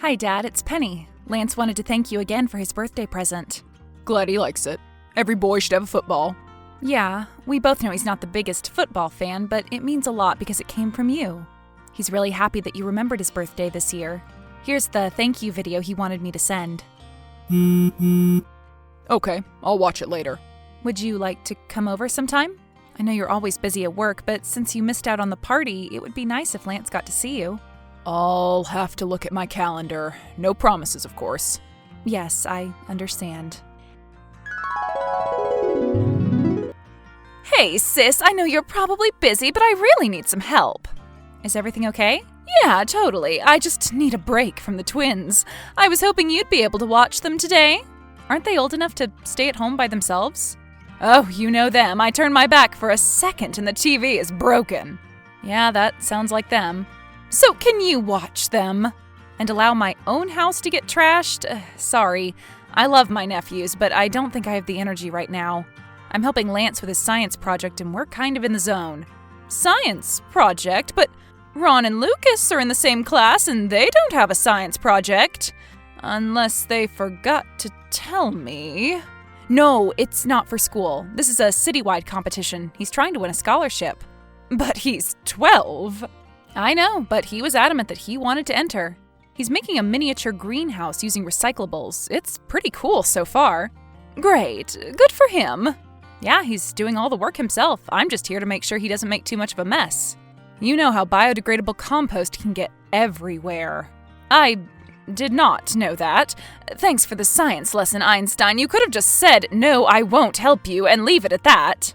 Hi, Dad, it's Penny. Lance wanted to thank you again for his birthday present. Glad he likes it. Every boy should have a football. Yeah, we both know he's not the biggest football fan, but it means a lot because it came from you. He's really happy that you remembered his birthday this year. Here's the thank you video he wanted me to send. Okay, I'll watch it later. Would you like to come over sometime? I know you're always busy at work, but since you missed out on the party, it would be nice if Lance got to see you. I'll have to look at my calendar. No promises, of course. Yes, I understand. Hey, sis, I know you're probably busy, but I really need some help. Is everything okay? Yeah, totally. I just need a break from the twins. I was hoping you'd be able to watch them today. Aren't they old enough to stay at home by themselves? Oh, you know them. I turn my back for a second and the TV is broken. Yeah, that sounds like them. So can you watch them? And allow my own house to get trashed? Sorry. I love my nephews, but I don't think I have the energy right now. I'm helping Lance with his science project and we're kind of in the zone. Science project? But Ron and Lucas are in the same class and they don't have a science project. Unless they forgot to tell me. No, it's not for school. This is a citywide competition. He's trying to win a scholarship. But he's 12. I know, but he was adamant that he wanted to enter. He's making a miniature greenhouse using recyclables. It's pretty cool so far. Great. Good for him. Yeah, he's doing all the work himself. I'm just here to make sure he doesn't make too much of a mess. You know how biodegradable compost can get everywhere. I did not know that. Thanks for the science lesson, Einstein. You could have just said, "No, I won't help you," and leave it at that.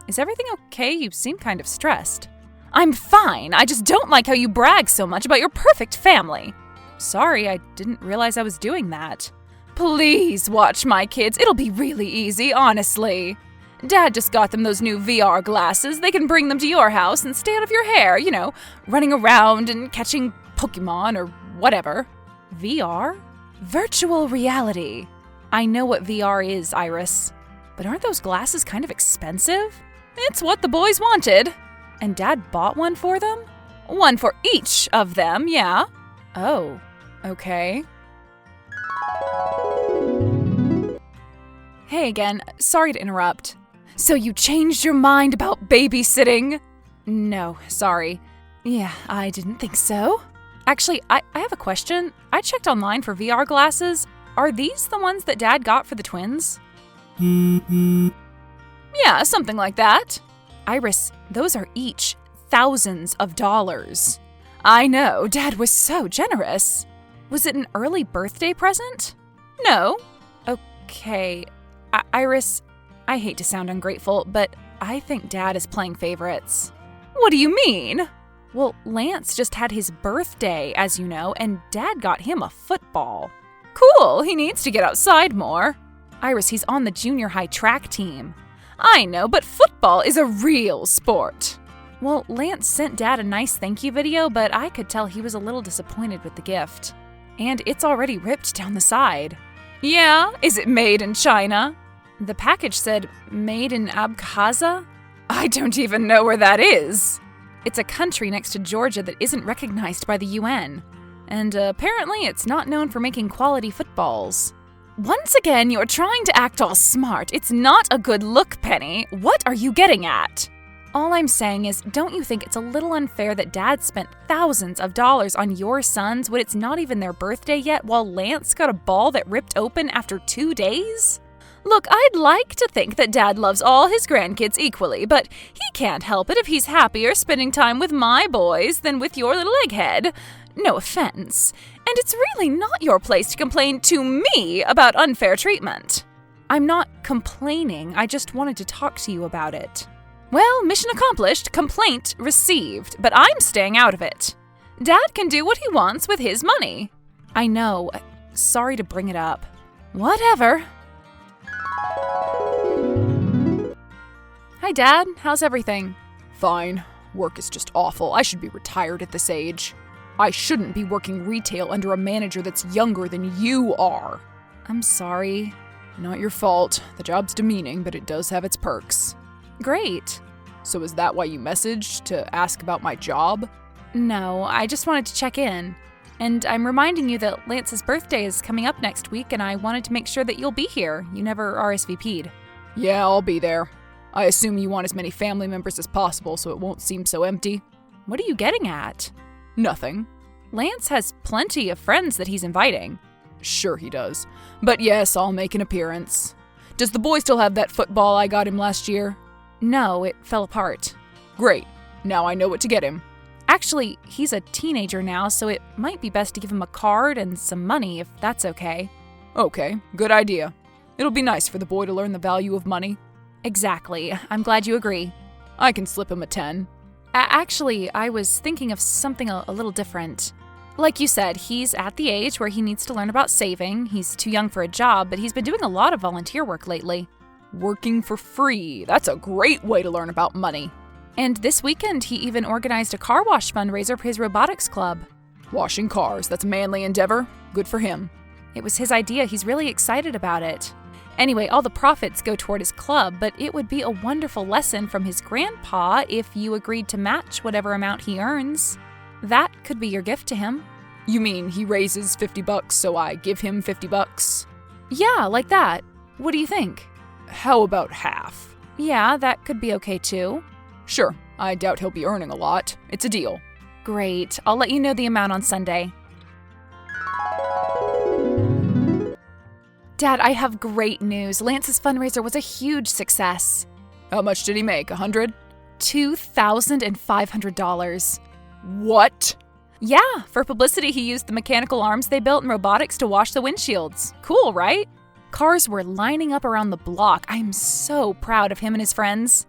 Is everything okay? You seem kind of stressed. I'm fine. I just don't like how you brag so much about your perfect family. Sorry, I didn't realize I was doing that. Please watch my kids. It'll be really easy, honestly. Dad just got them those new VR glasses. They can bring them to your house and stay out of your hair, running around and catching Pokemon or whatever. VR? Virtual reality. I know what VR is, Iris. But aren't those glasses kind of expensive? It's what the boys wanted. And Dad bought one for them? One for each of them, yeah. Oh, okay. Hey again, sorry to interrupt. So you changed your mind about babysitting? No, sorry. Yeah, I didn't think so. Actually, I have a question. I checked online for VR glasses. Are these the ones that Dad got for the twins? Yeah, something like that. Iris, those are each thousands of dollars. I know, Dad was so generous. Was it an early birthday present? No. Okay. Iris, I hate to sound ungrateful, but I think Dad is playing favorites. What do you mean? Well, Lance just had his birthday, as you know, and Dad got him a football. Cool, he needs to get outside more. Iris, he's on the junior high track team. I know, but football is a real sport. Well, Lance sent Dad a nice thank you video, but I could tell he was a little disappointed with the gift. And it's already ripped down the side. Yeah? Is it made in China? The package said, made in Abkhazia? I don't even know where that is. It's a country next to Georgia that isn't recognized by the UN. And apparently it's not known for making quality footballs. Once again, you're trying to act all smart. It's not a good look, Penny. What are you getting at? All I'm saying is, don't you think it's a little unfair that Dad spent thousands of dollars on your sons when it's not even their birthday yet, while Lance got a ball that ripped open after 2 days? Look, I'd like to think that Dad loves all his grandkids equally, but he can't help it if he's happier spending time with my boys than with your little egghead. No offense. And it's really not your place to complain to me about unfair treatment. I'm not complaining, I just wanted to talk to you about it. Well, mission accomplished, complaint received, but I'm staying out of it. Dad can do what he wants with his money. I know. Sorry to bring it up. Whatever. Hi, Dad. How's everything? Fine. Work is just awful. I should be retired at this age. I shouldn't be working retail under a manager that's younger than you are. I'm sorry. Not your fault. The job's demeaning, but it does have its perks. Great. So is that why you messaged, to ask about my job? No, I just wanted to check in. And I'm reminding you that Lance's birthday is coming up next week, and I wanted to make sure that you'll be here. You never RSVP'd. Yeah, I'll be there. I assume you want as many family members as possible so it won't seem so empty. What are you getting at? Nothing. Lance has plenty of friends that he's inviting. Sure he does. But yes, I'll make an appearance. Does the boy still have that football I got him last year? No, it fell apart. Great. Now I know what to get him. Actually, he's a teenager now, so it might be best to give him a card and some money, if that's okay. Okay, good idea. It'll be nice for the boy to learn the value of money. Exactly. I'm glad you agree. I can slip him a 10. Actually, I was thinking of something a little different. Like you said, he's at the age where he needs to learn about saving. He's too young for a job, but he's been doing a lot of volunteer work lately. Working for free. That's a great way to learn about money. And this weekend, he even organized a car wash fundraiser for his robotics club. Washing cars, that's a manly endeavor. Good for him. It was his idea. He's really excited about it. Anyway, all the profits go toward his club, but it would be a wonderful lesson from his grandpa if you agreed to match whatever amount he earns. That could be your gift to him. You mean he raises $50, so I give him $50? Yeah, like that. What do you think? How about half? Yeah, that could be okay too. Sure, I doubt he'll be earning a lot. It's a deal. Great. I'll let you know the amount on Sunday. Dad, I have great news. Lance's fundraiser was a huge success. How much did he make? 100? $2,500. What? Yeah, for publicity he used the mechanical arms they built in robotics to wash the windshields. Cool, right? Cars were lining up around the block. I'm so proud of him and his friends.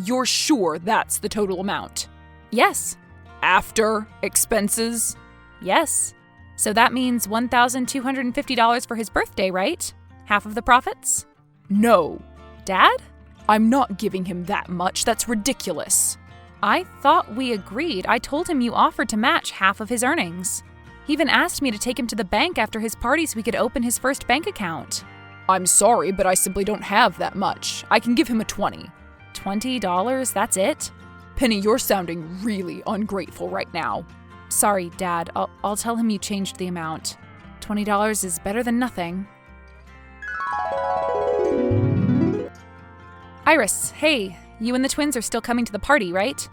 You're sure that's the total amount? Yes. After expenses? Yes. So that means $1,250 for his birthday, right? Half of the profits? No. Dad? I'm not giving him that much. That's ridiculous. I thought we agreed. I told him you offered to match half of his earnings. He even asked me to take him to the bank after his party so we could open his first bank account. I'm sorry, but I simply don't have that much. I can give him a 20. $20? That's it? Penny, you're sounding really ungrateful right now. Sorry, Dad. I'll tell him you changed the amount. $20 is better than nothing. Iris, hey, you and the twins are still coming to the party, right?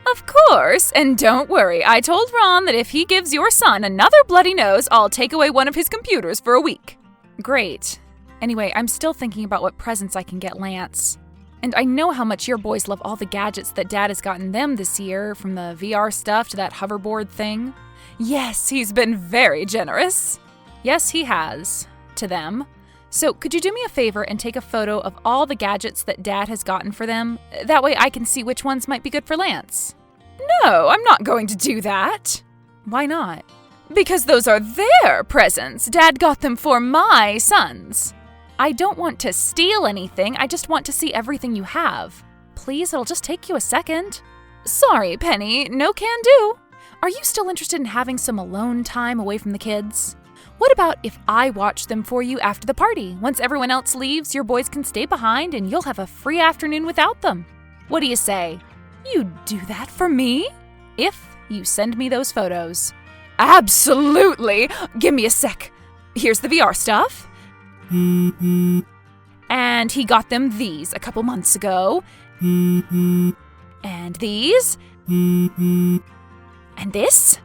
Of course, and don't worry. I told Ron that if he gives your son another bloody nose, I'll take away one of his computers for a week. Great. Anyway, I'm still thinking about what presents I can get Lance. And I know how much your boys love all the gadgets that Dad has gotten them this year, from the VR stuff to that hoverboard thing. Yes, he's been very generous. Yes, he has. To them. So could you do me a favor and take a photo of all the gadgets that Dad has gotten for them? That way I can see which ones might be good for Lance. No, I'm not going to do that. Why not? Because those are their presents. Dad got them for my sons. I don't want to steal anything, I just want to see everything you have. Please, it'll just take you a second. Sorry, Penny, no can do. Are you still interested in having some alone time away from the kids? What about if I watch them for you after the party? Once everyone else leaves, your boys can stay behind and you'll have a free afternoon without them. What do you say? You'd do that for me? If you send me those photos. Absolutely! Give me a sec. Here's the VR stuff. And he got them these a couple months ago. And these. And this.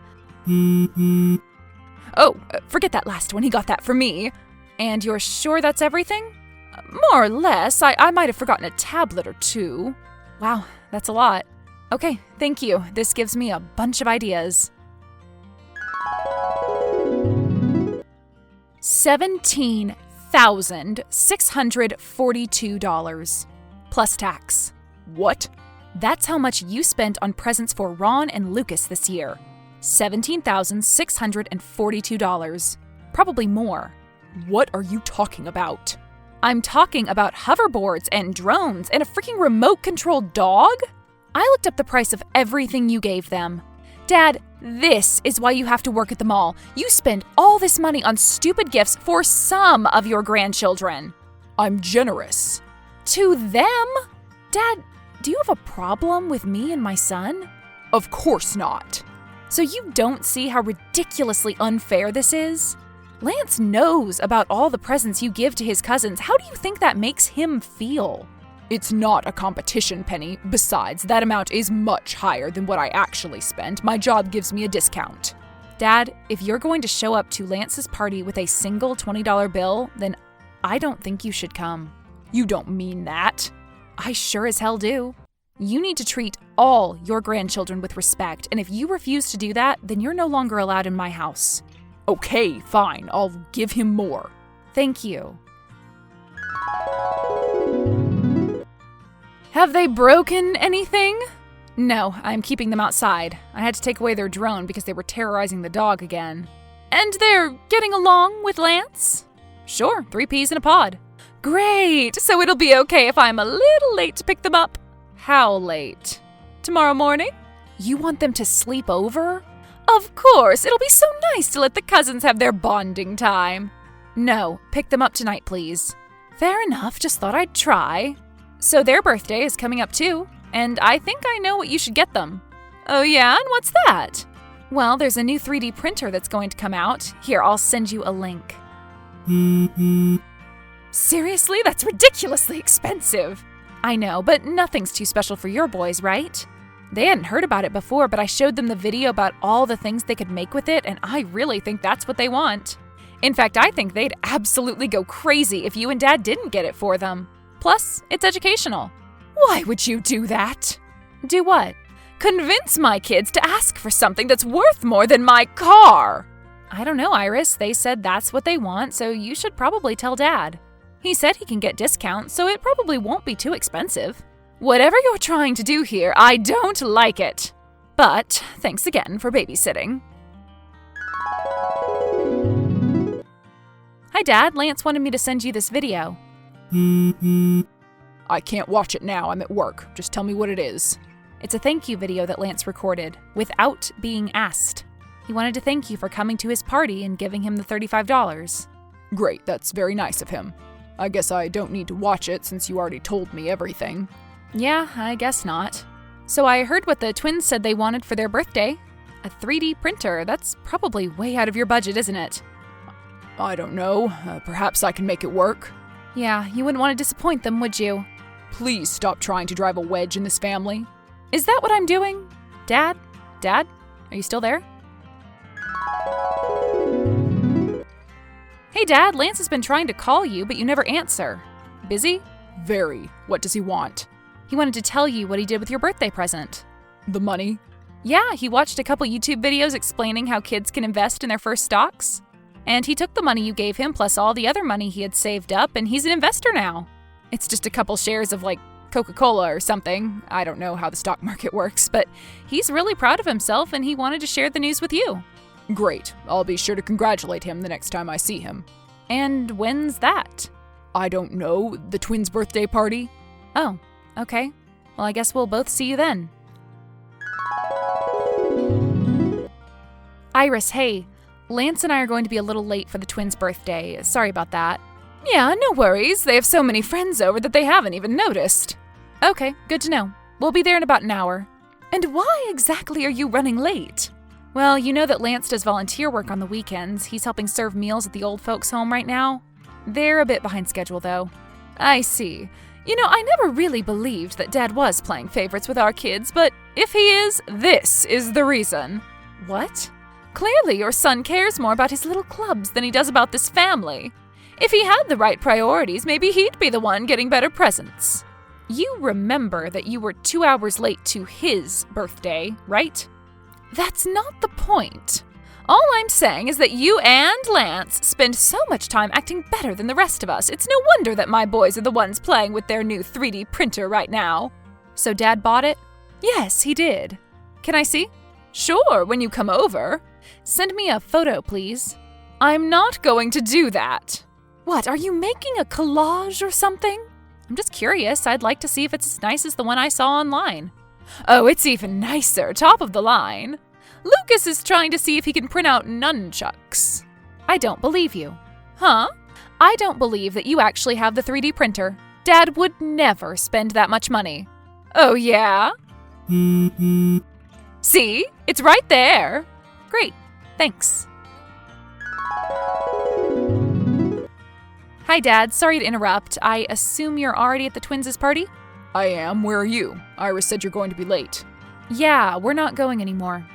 Oh, forget that last one. He got that for me. And you're sure that's everything? More or less. I might have forgotten a tablet or two. Wow, that's a lot. Okay, thank you. This gives me a bunch of ideas. $17,642 plus tax. What? That's how much you spent on presents for Ron and Lucas this year. $17,642. Probably more. What are you talking about? I'm talking about hoverboards and drones and a freaking remote-controlled dog? I looked up the price of everything you gave them. Dad, this is why you have to work at the mall. You spend all this money on stupid gifts for some of your grandchildren. I'm generous. To them? Dad, do you have a problem with me and my son? Of course not. So you don't see how ridiculously unfair this is? Lance knows about all the presents you give to his cousins. How do you think that makes him feel? It's not a competition, Penny. Besides, that amount is much higher than what I actually spent. My job gives me a discount. Dad, if you're going to show up to Lance's party with a single $20 bill, then I don't think you should come. You don't mean that. I sure as hell do. You need to treat all your grandchildren with respect, and if you refuse to do that, then you're no longer allowed in my house. Okay, fine. I'll give him more. Thank you. Have they broken anything? No, I'm keeping them outside. I had to take away their drone because they were terrorizing the dog again. And they're getting along with Lance? Sure, 3 peas in a pod. Great, so it'll be okay if I'm a little late to pick them up. How late? Tomorrow morning? You want them to sleep over? Of course, it'll be so nice to let the cousins have their bonding time. No, pick them up tonight, please. Fair enough, just thought I'd try. So their birthday is coming up too, and I think I know what you should get them. Oh yeah, and what's that? Well, there's a new 3D printer that's going to come out. Here, I'll send you a link. Seriously? That's ridiculously expensive. I know, but nothing's too special for your boys, right? They hadn't heard about it before, but I showed them the video about all the things they could make with it, and I really think that's what they want. In fact, I think they'd absolutely go crazy if you and Dad didn't get it for them. Plus, it's educational. Why would you do that? Do what? Convince my kids to ask for something that's worth more than my car! I don't know, Iris. They said that's what they want, so you should probably tell Dad. He said he can get discounts, so it probably won't be too expensive. Whatever you're trying to do here, I don't like it. But thanks again for babysitting. Hi, Dad. Lance wanted me to send you this video. I can't watch it now. I'm at work. Just tell me what it is. It's a thank you video that Lance recorded, without being asked. He wanted to thank you for coming to his party and giving him the $35. Great, that's very nice of him. I guess I don't need to watch it since you already told me everything. Yeah, I guess not. So I heard what the twins said they wanted for their birthday. A 3D printer. That's probably way out of your budget, isn't it? I don't know. Perhaps I can make it work. Yeah, you wouldn't want to disappoint them, would you? Please stop trying to drive a wedge in this family. Is that what I'm doing? Dad? Dad? Are you still there? Hey, Dad, Lance has been trying to call you, but you never answer. Busy? Very. What does he want? He wanted to tell you what he did with your birthday present. The money? Yeah, he watched a couple YouTube videos explaining how kids can invest in their first stocks. And he took the money you gave him plus all the other money he had saved up, and he's an investor now. It's just a couple shares of, like, Coca-Cola or something. I don't know how the stock market works, but he's really proud of himself, and he wanted to share the news with you. Great. I'll be sure to congratulate him the next time I see him. And when's that? I don't know. The twins' birthday party? Oh, okay. Well, I guess we'll both see you then. Iris, hey. Lance and I are going to be a little late for the twins' birthday. Sorry about that. Yeah, no worries. They have so many friends over that they haven't even noticed. Okay, good to know. We'll be there in about an hour. And why exactly are you running late? Well, you know that Lance does volunteer work on the weekends. He's helping serve meals at the old folks' home right now. They're a bit behind schedule, though. I see. You know, I never really believed that Dad was playing favorites with our kids, but if he is, this is the reason. What? Clearly, your son cares more about his little clubs than he does about this family. If he had the right priorities, maybe he'd be the one getting better presents. You remember that you were 2 hours late to his birthday, right? That's not the point. All I'm saying is that you and Lance spend so much time acting better than the rest of us. It's no wonder that my boys are the ones playing with their new 3D printer right now. So Dad bought it? Yes, he did. Can I see? Sure, when you come over. Send me a photo, please. I'm not going to do that. What, are you making a collage or something? I'm just curious. I'd like to see if it's as nice as the one I saw online. Oh, it's even nicer, top of the line. Lucas is trying to see if he can print out nunchucks. I don't believe you. Huh? I don't believe that you actually have the 3D printer. Dad would never spend that much money. Oh, yeah? See? It's right there. Great. Thanks. Hi, Dad. Sorry to interrupt. I assume you're already at the twins' party? I am. Where are you? Iris said you're going to be late. Yeah, we're not going anymore.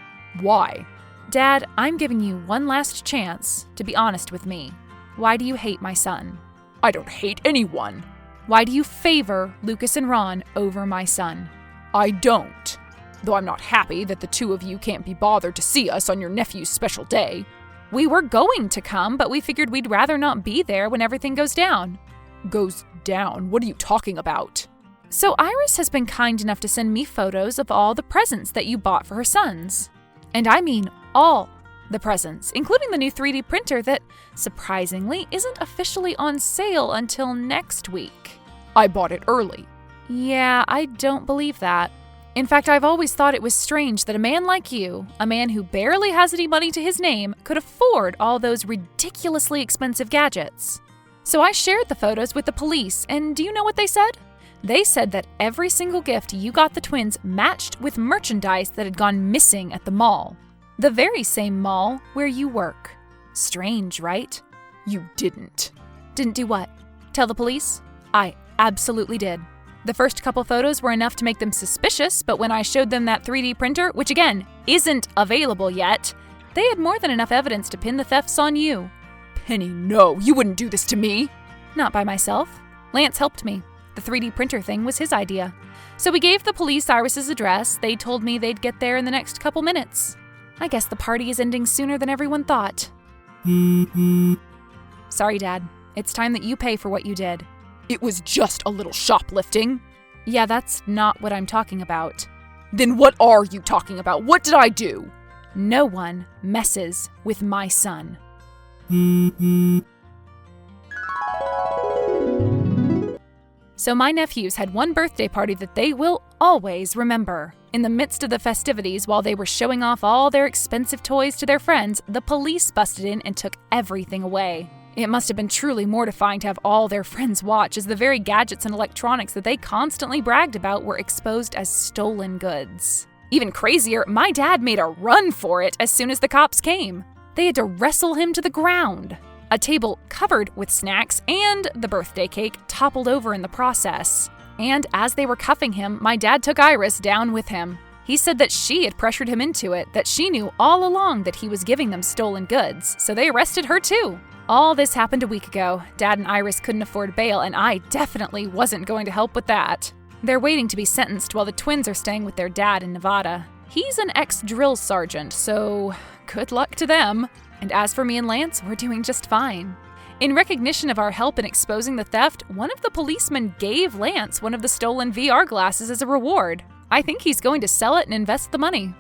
Why? Dad, I'm giving you one last chance to be honest with me. Why do you hate my son? I don't hate anyone. Why do you favor Lucas and Ron over my son? I don't. Though I'm not happy that the two of you can't be bothered to see us on your nephew's special day. We were going to come, but we figured we'd rather not be there when everything goes down. Goes down? What are you talking about? So Iris has been kind enough to send me photos of all the presents that you bought for her sons. And I mean all the presents, including the new 3D printer that, surprisingly, isn't officially on sale until next week. I bought it early. Yeah, I don't believe that. In fact, I've always thought it was strange that a man like you, a man who barely has any money to his name, could afford all those ridiculously expensive gadgets. So I shared the photos with the police, and do you know what they said? They said that every single gift you got the twins matched with merchandise that had gone missing at the mall. The very same mall where you work. Strange, right? You didn't. Didn't do what? Tell the police? I absolutely did. The first couple photos were enough to make them suspicious, but when I showed them that 3D printer, which again, isn't available yet, they had more than enough evidence to pin the thefts on you. Penny, no, you wouldn't do this to me. Not by myself. Lance helped me. The 3D printer thing was his idea. So we gave the police Iris's address. They told me they'd get there in the next couple minutes. I guess the party is ending sooner than everyone thought. Sorry, Dad. It's time that you pay for what you did. It was just a little shoplifting. Yeah, that's not what I'm talking about. Then what are you talking about? What did I do? No one messes with my son. So my nephews had one birthday party that they will always remember. In the midst of the festivities, while they were showing off all their expensive toys to their friends, the police busted in and took everything away. It must have been truly mortifying to have all their friends watch as the very gadgets and electronics that they constantly bragged about were exposed as stolen goods. Even crazier, my dad made a run for it as soon as the cops came. They had to wrestle him to the ground. A table covered with snacks and the birthday cake toppled over in the process. And as they were cuffing him, my dad took Iris down with him. He said that she had pressured him into it, that she knew all along that he was giving them stolen goods, so they arrested her too. All this happened a week ago. Dad and Iris couldn't afford bail, and I definitely wasn't going to help with that. They're waiting to be sentenced while the twins are staying with their dad in Nevada. He's an ex-drill sergeant, so good luck to them. And as for me and Lance, we're doing just fine. In recognition of our help in exposing the theft, one of the policemen gave Lance one of the stolen VR glasses as a reward. I think he's going to sell it and invest the money.